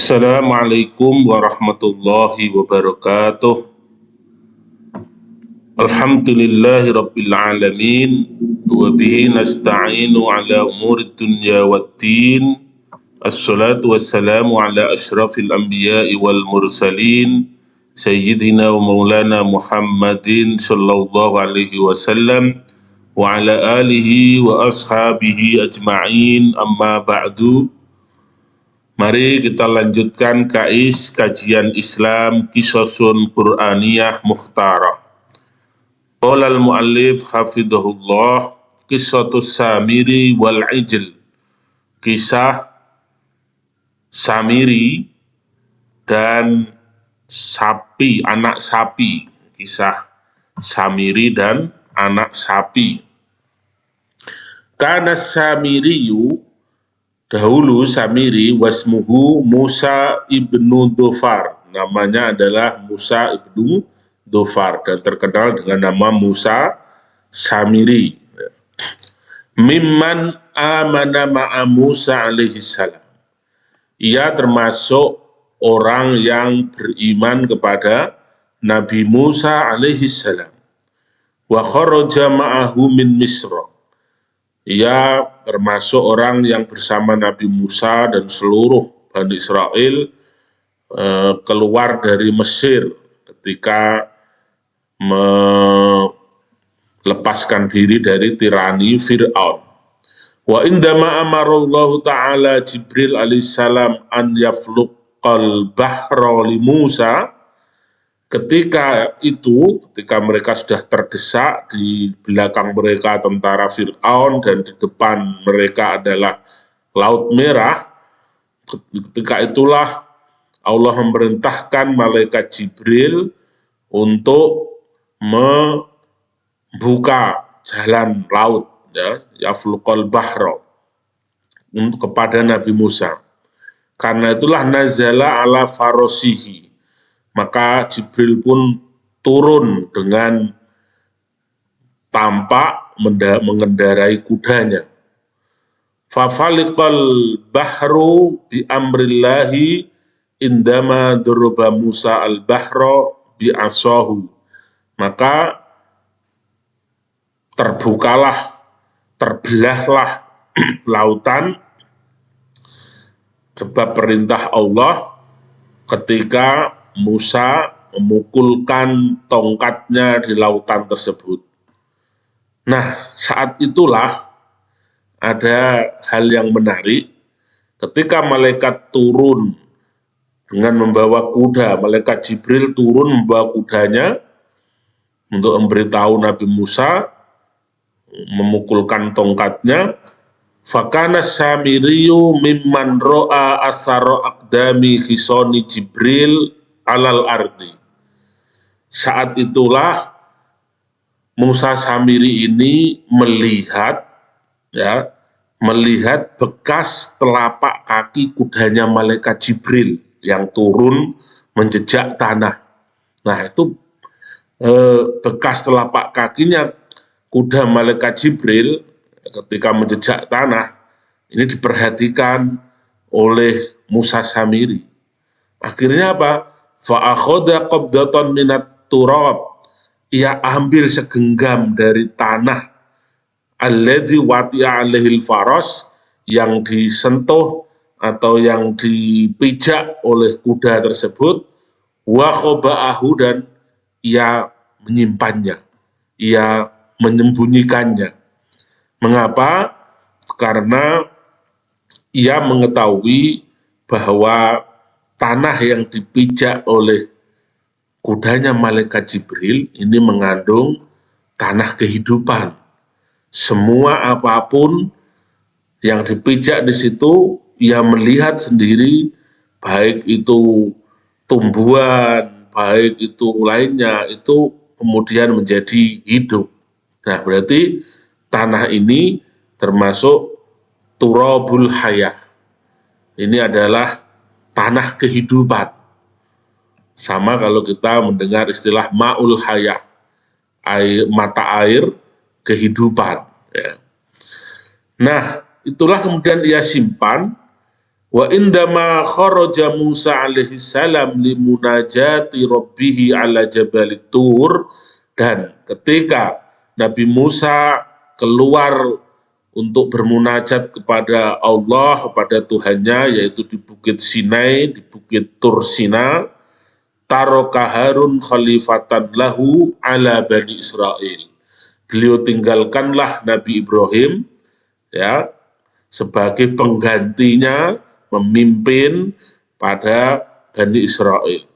Assalamualaikum warahmatullahi wabarakatuh. Alhamdulillahi rabbil alamin wa bihi nasta'inu ala umuri dunya waddin. Assalatu wassalamu ala asyrafil anbiya'i wal mursalin sayyidina wa maulana Muhammadin sallallahu alaihi wasallam wa ala alihi wa ashabihi ajma'in, amma ba'du. Mari kita lanjutkan kajian Islam Qisasun Qur'aniyah Mukhtarah. Qala al-muallif hafidhahullah, Qissatus Samiri wal Ijl. Kisah Samiri dan sapi, anak sapi. Kisah Samiri dan anak sapi. Kana Samiriyu, dahulu Samiri, wasmuhu Musa ibnu Dhofar, namanya adalah Musa ibnu Dhofar dan terkenal dengan nama Musa Samiri. Mimman amana ma'a Musa alaihi salam, ia termasuk orang yang beriman kepada Nabi Musa alaihi salam. Wa kharaja ma'ahu min Misra, ia termasuk orang yang bersama Nabi Musa dan seluruh Bani Israel keluar dari Mesir ketika melepaskan diri dari tirani Fir'aun. Wa indama amarallahu ta'ala Jibril alaihissalam an yafluqal bahra li Musa, ketika mereka sudah terdesak, di belakang mereka tentara Fir'aun dan di depan mereka adalah Laut Merah, ketika itulah Allah memerintahkan malaikat Jibril untuk membuka jalan laut, ya, yafluqal bahra, kepada Nabi Musa. Karena itulah nazala ala farosihi, maka Jibril pun turun dengan tampak mengendarai kudanya. Fafaliqal bahru bi amrillahi indama doroba Musa al-bahra bi asahu, maka terbelahlah lautan sebab perintah Allah ketika Musa memukulkan tongkatnya di lautan tersebut. Nah, saat itulah ada hal yang menarik. Ketika malaikat turun dengan membawa kuda, malaikat Jibril turun membawa kudanya untuk memberitahu Nabi Musa, memukulkan tongkatnya. Fakana Samiriyu mimman ro'a athara aqdami khisoni Jibril alal ardi. Saat itulah Musa Samiri ini melihat bekas telapak kaki kudanya malaikat Jibril yang turun menjejak tanah. Nah, itu bekas telapak kakinya kuda malaikat Jibril ketika menjejak tanah ini diperhatikan oleh Musa Samiri. Akhirnya apa? Fa'akhoda qabdatan minat turab, ia ambil segenggam dari tanah, alladzi wati'a alaihil faros, yang disentuh atau yang dipijak oleh kuda tersebut, wa khoba'ahu, dan ia menyimpannya, ia menyembunyikannya. Mengapa? Karena ia mengetahui bahwa tanah yang dipijak oleh kudanya malaikat Jibril ini mengandung tanah kehidupan. Semua apapun yang dipijak di situ, ia melihat sendiri, baik itu tumbuhan, baik itu lainnya, itu kemudian menjadi hidup. Nah, berarti tanah ini termasuk turabul hayah. Ini adalah tanah kehidupan. Sama kalau kita mendengar istilah ma'ul hayah, mata air kehidupan. Ya. Nah, itulah kemudian ia simpan Wa indama kharaja Musa alaihi salam limunajati rabbihi ala jabal Tur, dan ketika Nabi Musa keluar untuk bermunajat kepada Allah, kepada Tuhannya, yaitu di Bukit Sinai, di Bukit Tur Sina, taroka Harun khalifatan lahu ala Bani Israel. Beliau tinggalkanlah Nabi Ibrahim ya sebagai penggantinya memimpin pada Bani Israel.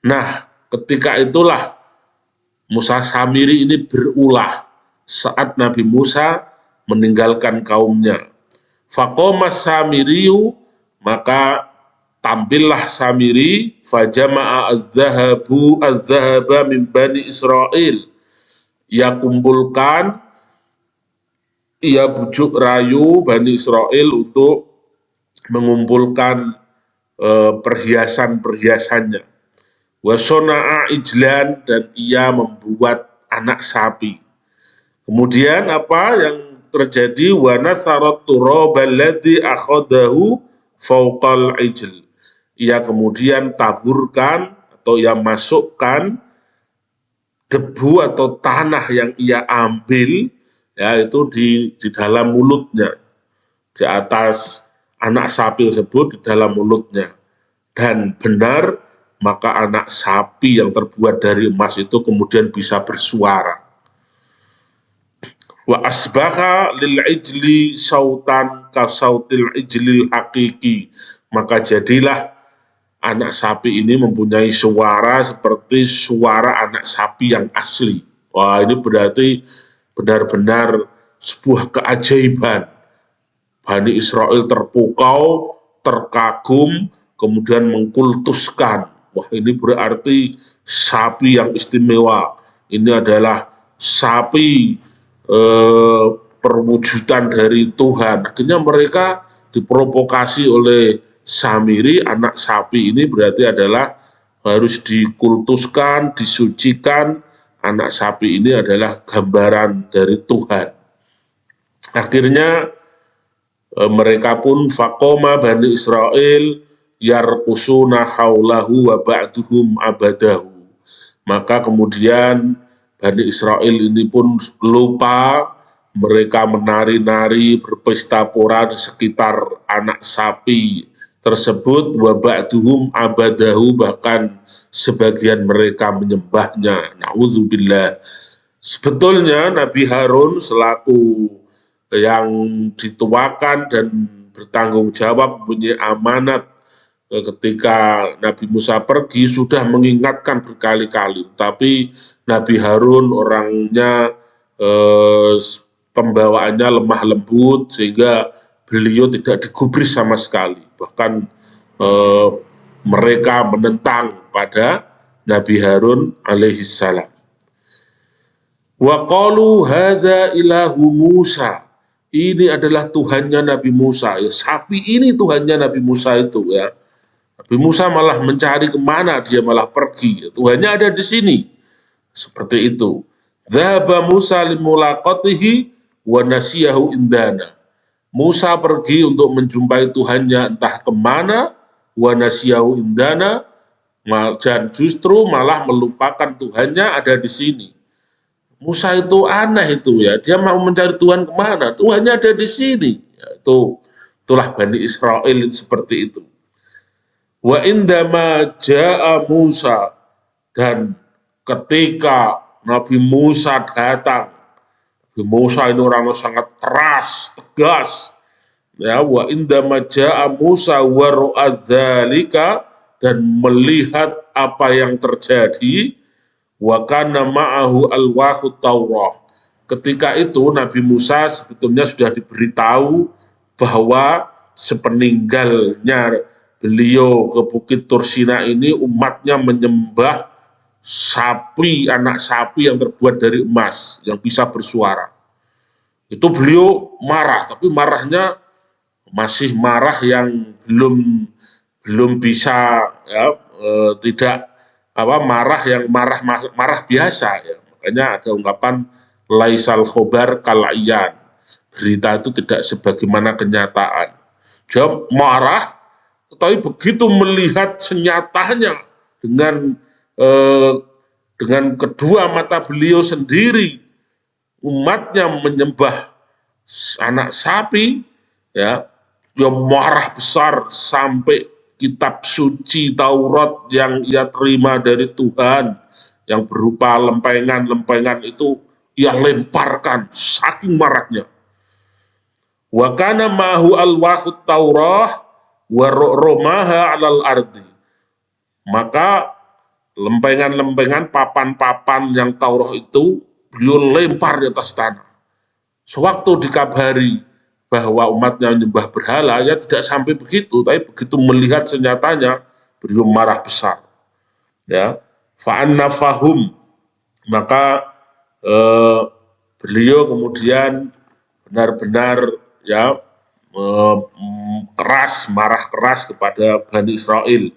Nah, ketika itulah Musa Samiri ini berulah saat Nabi Musa meninggalkan kaumnya. Faqomas Samiriyu, maka tampillah Samiri, fajama'a az-zahaba min Bani Israel. Ia kumpulkan, ia bujuk rayu Bani Israel untuk mengumpulkan perhiasan-perhiasannya. Wasona'a ijlan, dan ia membuat anak sapi. Kemudian apa yang terjadi? Wa natharat turabal ladzi akhadahu fawqal ijl. Ia kemudian taburkan atau ia masukkan debu atau tanah yang ia ambil, yaitu di dalam mulutnya, di atas anak sapi tersebut, di dalam mulutnya. Dan benar, maka anak sapi yang terbuat dari emas itu kemudian bisa bersuara. Wa asbaha lil ijli sautan ka sautil ijlil hakiki, maka jadilah anak sapi ini mempunyai suara seperti suara anak sapi yang asli. Wah, ini berarti benar-benar sebuah keajaiban. Bani Israel terpukau, terkagum, kemudian mengkultuskan. Wah, ini berarti sapi yang istimewa. Ini adalah sapi perwujudan dari Tuhan. Akhirnya mereka diprovokasi oleh Samiri, anak sapi ini berarti adalah harus dikultuskan, disucikan. Anak sapi ini adalah gambaran dari Tuhan. Akhirnya mereka pun faqoma Bani Israel yarqusuna haulahu wa ba'duhum abadahu. Maka kemudian Bani Israel ini pun lupa, mereka menari-nari, berpesta pora di sekitar anak sapi tersebut, wa ba'duhum abadahu, bahkan sebagian mereka menyembahnya. Na'udzubillah. Sebetulnya Nabi Harun selaku yang dituakan dan bertanggung jawab punya amanat ketika Nabi Musa pergi sudah mengingatkan berkali-kali, tapi Nabi Harun orangnya pembawaannya lemah lembut sehingga beliau tidak digubris sama sekali, bahkan mereka menentang pada Nabi Harun alaihissalam. Wa qalu hadza ilahu Musa, ini adalah Tuhannya Nabi Musa. Ya, sapi ini Tuhannya Nabi Musa itu ya. Nabi Musa malah mencari kemana, dia malah pergi. Tuhannya ada di sini. Seperti itu. Dhaba Musa limulaqatihi wa nasiyahu indana. Musa pergi untuk menjumpai Tuhannya entah kemana, wa nasiyahu indana, dan justru malah melupakan Tuhannya ada di sini. Musa itu aneh itu ya, dia mau mencari Tuhan kemana? Tuhannya ada di sini. Ya, itulah Bani Israel seperti itu. Wa indama ja'a Musa, dan ketika Nabi Musa datang, Nabi Musa ini orang sangat keras, tegas. Ya, wa indama ja'a Musa wa ru'adzalika, dan melihat apa yang terjadi, wa kana ma'ahu alwahu Taurah. Ketika itu Nabi Musa sebetulnya sudah diberitahu bahwa sepeninggalnya beliau ke Bukit Tur Sina ini umatnya menyembah sapi, anak sapi yang terbuat dari emas yang bisa bersuara. Itu beliau marah, tapi marahnya masih marah yang belum bisa ya, tidak marah yang marah biasa ya. Makanya ada ungkapan laisal khobar kalaian, berita itu tidak sebagaimana kenyataan. Dia marah Tetapi begitu melihat senyatanya dengan eh, dengan kedua mata beliau sendiri, umatnya menyembah anak sapi, ya, dia marah besar sampai kitab suci Taurat yang ia terima dari Tuhan yang berupa lempengan-lempengan itu ia lemparkan saking marahnya. Wa kana mahu alwahut Taurah wa romaha alal ardi. Maka lempengan-lempengan, papan-papan yang Taurat itu beliau lempar di atas tanah. Sewaktu dikabari bahwa umatnya menyembah berhala, ya tidak sampai begitu, tapi begitu melihat senyatanya, beliau marah besar. Ya, fa'anna fahum, maka beliau kemudian benar-benar ya keras, marah keras kepada Bani Israel.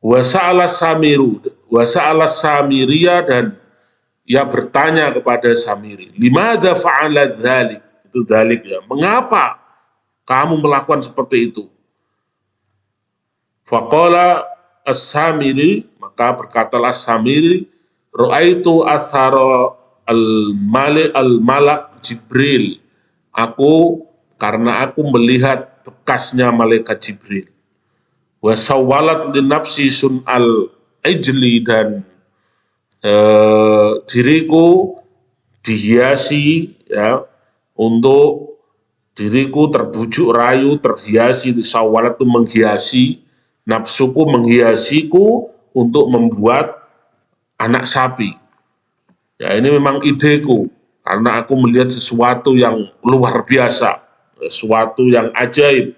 Wasa'ala Samiru, wasa'ala Samiria, dan ia bertanya kepada Samiri, limadha fa'ala dzalik, itu dzalik ya, mengapa kamu melakukan seperti itu? Faqala as-Samiri, maka berkatalah Samiri, ra'aitu athara al-malak Jibril, karena aku melihat bekasnya malaikat Jibril. Wasawalat li nafsi sun al ijli, dan diriku dihiasi, ya, untuk diriku terbujuk rayu, terhiasi. Sawalat itu menghiasi, nafsuku menghiasiku untuk membuat anak sapi. Ya, ini memang ideku karena aku melihat sesuatu yang luar biasa, sesuatu yang ajaib,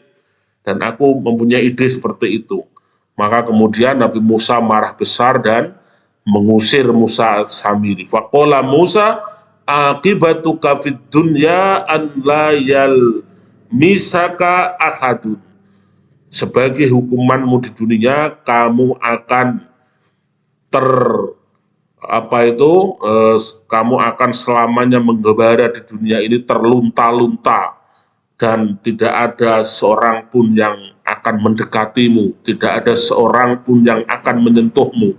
dan aku mempunyai ide seperti itu. Maka kemudian Nabi Musa marah besar dan mengusir Musa Samiri. Faqala Musa, akibatuka fid dunya an la yalmisaka ahadun. Sebagai hukumanmu di dunia, kamu akan kamu akan selamanya menggembara di dunia ini terlunta-lunta, dan tidak ada seorang pun yang akan mendekatimu, tidak ada seorang pun yang akan menyentuhmu.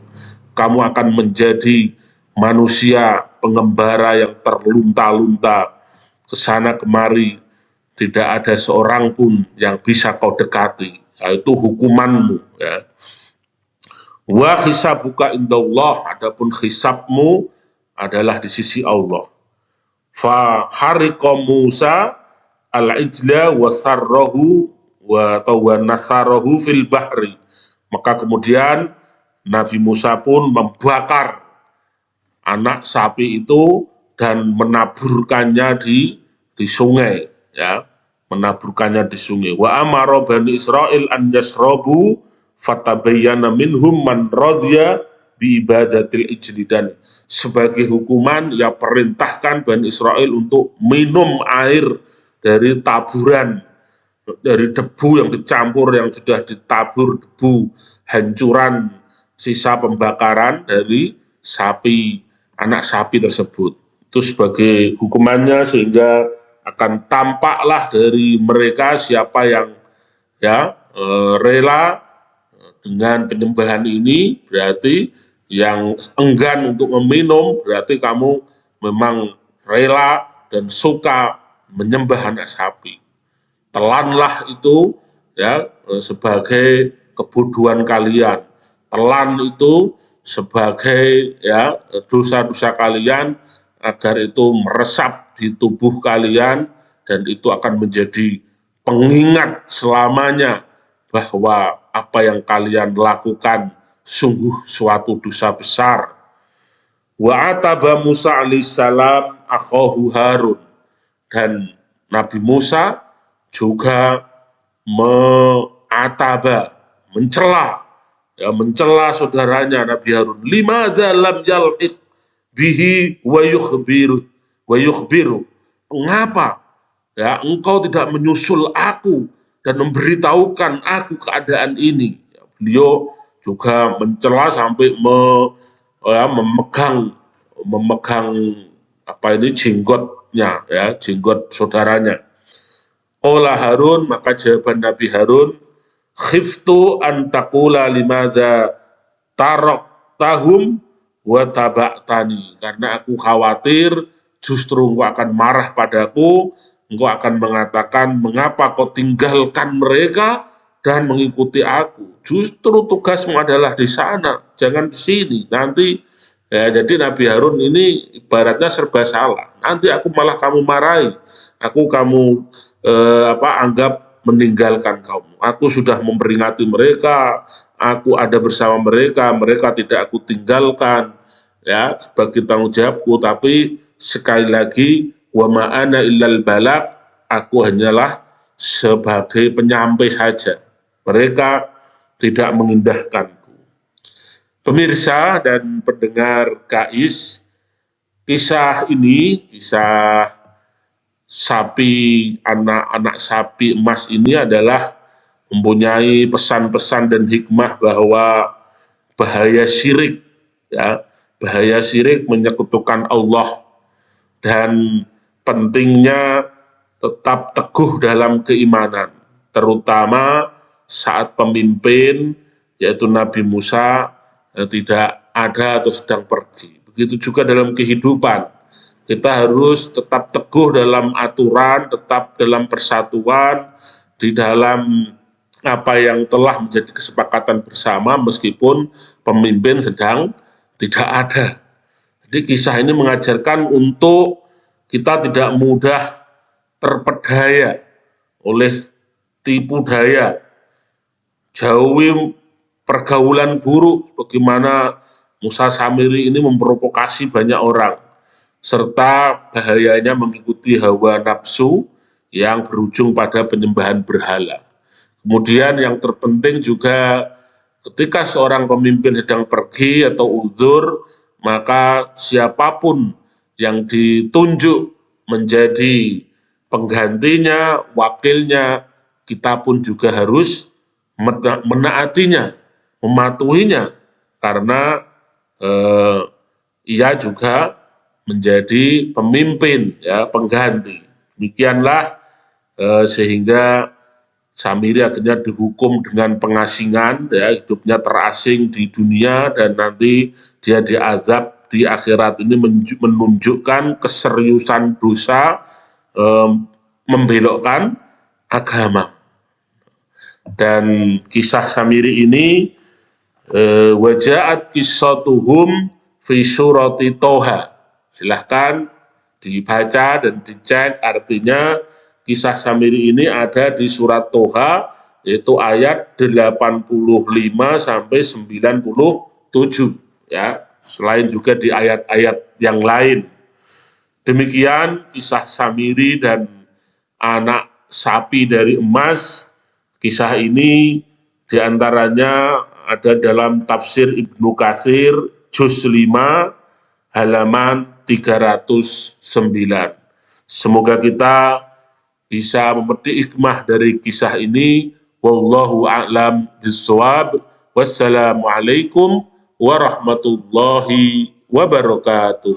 Kamu akan menjadi manusia pengembara yang terlunta-lunta, kesana kemari, tidak ada seorang pun yang bisa kau dekati. Nah, itu hukumanmu, ya. Wa hisabuka indallah, adapun hisabmu adalah di sisi Allah. Fa harika Musa al-ijla wa sarrahu wa nasarahu fil bahri. Maka kemudian Nabi Musa pun membakar anak sapi itu dan menaburkannya di sungai, ya, menaburkannya di sungai. Wa amara Bani Israil an yasrabu fatabayyana minhum man radhiya bi ibadatil ijli, dan sebagai hukuman ia perintahkan Bani Israel untuk minum air dari taburan, dari debu yang dicampur, yang sudah ditabur debu hancuran sisa pembakaran dari sapi, anak sapi tersebut. Itu sebagai hukumannya, sehingga akan tampaklah dari mereka siapa yang rela dengan penyembahan ini. Berarti yang enggan untuk meminum, berarti kamu memang rela dan suka menyembah anak sapi. Telanlah itu, ya, sebagai kebodohan kalian. Telan itu sebagai, ya, dosa-dosa kalian, agar itu meresap di tubuh kalian, dan itu akan menjadi pengingat selamanya bahwa apa yang kalian lakukan sungguh suatu dosa besar. Wa ataba Musa alaihissalam akhahu Harun, dan Nabi Musa juga mencela saudaranya Nabi Harun. Limadza lam yalhiq bihi wa yukhbiru. Mengapa, ya, engkau tidak menyusul aku dan memberitahukan aku keadaan ini? Ya, beliau juga mencela sampai memegang jenggotnya, ya, jenggot saudaranya. Qala Harun, maka jawaban Nabi Harun, khiftu an taqula limadza tahum wa taba'tani, karena aku khawatir justru engkau akan marah padaku, engkau akan mengatakan mengapa kau tinggalkan mereka dan mengikuti aku. Justru tugasmu adalah di sana, jangan di sini. Nanti ya, jadi Nabi Harun ini ibaratnya serba salah. Nanti aku malah kamu marahi, aku kamu anggap meninggalkan kamu. Aku sudah memperingati mereka, aku ada bersama mereka, mereka tidak aku tinggalkan ya sebagai tanggung jawabku. Tapi sekali lagi, wa ma'ana illal balak, aku hanyalah sebagai penyampai saja. Mereka tidak mengindahkanku. Pemirsa dan pendengar KAIS, kisah ini, kisah sapi, anak-anak sapi emas ini adalah mempunyai pesan-pesan dan hikmah bahwa bahaya syirik, ya, bahaya syirik menyekutukan Allah, dan pentingnya tetap teguh dalam keimanan, terutama saat pemimpin yaitu Nabi Musa tidak ada atau sedang pergi. Begitu juga dalam kehidupan, kita harus tetap teguh dalam aturan, tetap dalam persatuan, di dalam apa yang telah menjadi kesepakatan bersama meskipun pemimpin sedang tidak ada. Jadi kisah ini mengajarkan untuk kita tidak mudah terpedaya oleh tipu daya, jauhi pergaulan buruk, bagaimana Musa Samiri ini memprovokasi banyak orang, serta bahayanya mengikuti hawa nafsu yang berujung pada penyembahan berhala. Kemudian yang terpenting juga ketika seorang pemimpin sedang pergi atau uzur, maka siapapun yang ditunjuk menjadi penggantinya, wakilnya, kita pun juga harus menaatinya, mematuhinya, karena ia juga menjadi pemimpin, ya, pengganti. Demikianlah sehingga Samiri akhirnya dihukum dengan pengasingan, ya, hidupnya terasing di dunia dan nanti dia diazab di akhirat. Ini menunjukkan keseriusan dosa membelokkan agama. Dan kisah Samiri ini waja'at qissatuhum fi surati Toha. Silahkan dibaca dan dicek, artinya kisah Samiri ini ada di surat Toha, yaitu ayat 85 sampai 97, ya. Selain juga di ayat-ayat yang lain. Demikian kisah Samiri dan anak sapi dari emas. Kisah ini diantaranya ada dalam tafsir Ibnu Katsir juz 5 halaman 309. Semoga kita bisa memetik hikmah dari kisah ini. Wallahu a'lam bishawab. Wassalamualaikum warahmatullahi wabarakatuh.